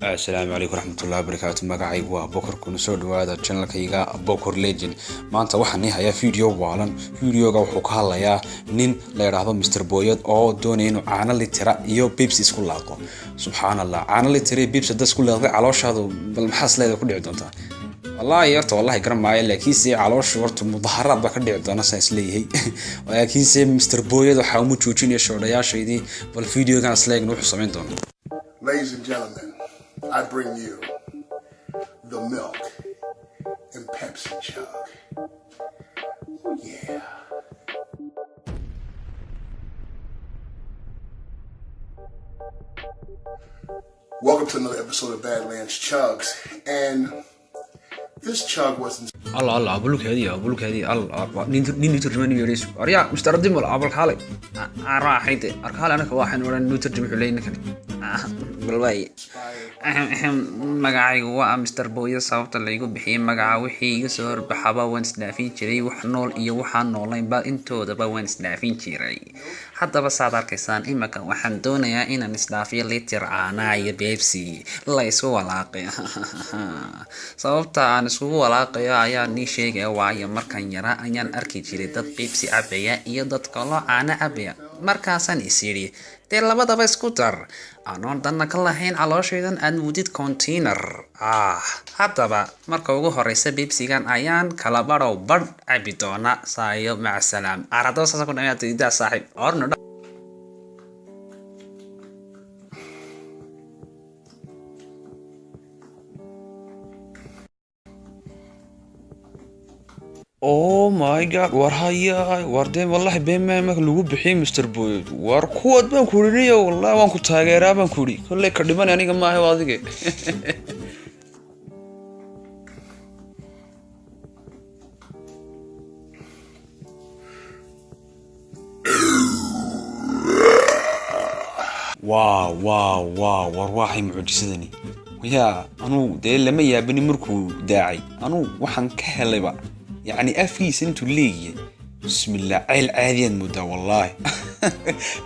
السلام عليكم ورحمة الله وبركاته. magacaygu waa Bokor kuna soo dhawaada channelkayga Bokor Legend. maanta waxaan hayaa video waalan. videoga wuxuu ka hadlayaa nin la yiraahdo Mr Boyad oo doonaya inuu caano litira iyo Pepsi isku laaqo. subhanallah, caano litira iyo Pepsi isku laaqay calooshaadu bal maxaa sleedo ku dhici doontaa. wallahi garan maayo, laakiin si calooshu horta mudaharaad ba ka dhici doona saas leeyahay. laakiin si Mr Boyad waxa uu muujinaya shoodhayaashaydii bal videogan sleegna wuxuu sameyn doonaa. Ladies and gentlemen, I bring you the milk and Pepsi jug. Yeah. Welcome to another episode of Badlands Chugs. And this chug wasn't... الله أبلوك هذه الله نين ترجمني يريس أريا مستردم ولا أبلك حالي راح حيتي أركال أنا كواحد ولا نترجم حلين كني بالواي magacaygu waa Mr Boyad. sababta la igu bixiyay magaca wixii iga soo horbaxaba waan isdhaafin jiray, wax nool iyo waxaan noolaynba intoodaba waan isdhaafin jiray. haddaba saad arkaysaan imaka waxaan doonayaa inaan isdhaafiyo litir caana iyo Pepsi la isku walaaqay. sababta aan isku walaaqayo ayaa ni sheegay waayo markaan yara ayaan arki jiray dad Pepsi cabaya iyo dad kale caana cabaya. markaasaan isiri dee labadaba isku dar anoon danna ka lahayn calooshaydan aad mudid container. haddaba marka ugu horeysa Pepsigan ayaan kala badhow badh cabi doona. saayo maca salaam arado saasa ku dhamaatay idaa saaxiib orno. Oh my god, war haya warden wallahi been ma lagu bixiyay Mr Boyad. war kuwad baan ku riniyo wallahi waan ku taageeraa baan ku ri kolley ka dhiman aniga ma ahay adiga. wow war waxay mucjisadani ya anu dee lama yaabani markuu daacay anu waxaan ka helayba يعني أفيس انتو الليجي. بسم الله عيل عاديان مدى والله.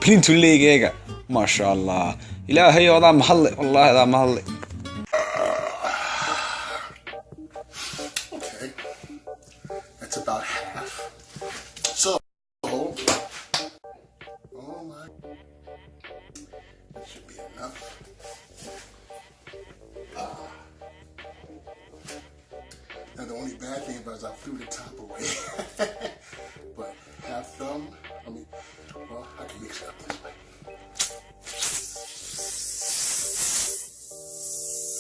بلينتو الليجي ما شاء الله. إلهي هذا محلي والله هذا محلي. Okay. That's about half. So, oh my, that should be enough. Now the only bad thing about it is I threw the top away. But half thumb, well, I can mix it up this way.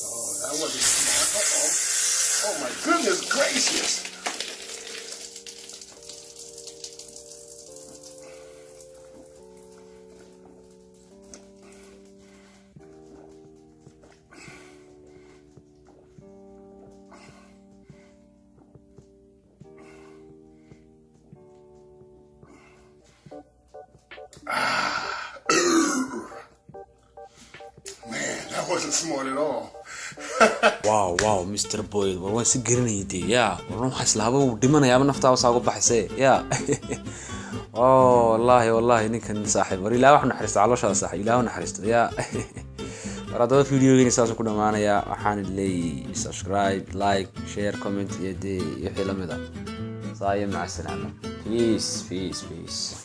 Oh, that wasn't smart. Uh-oh. Oh my goodness gracious. Man, that wasn't smart at all. wow Mr Boyad war waan si garanayay ya war waxa islaaba uu dhimanayaa naftaada saago baxaysay ya. wallahi ninkan saaxiib war ilaahay wax naxariisto calooshaada saaxiib ilaahay naxariisto ya. warada videogeeni saas ku dhamaanaya waxaan leeyahay subscribe like share comment iyo wixii la mid ah. saayo maca salaam peace.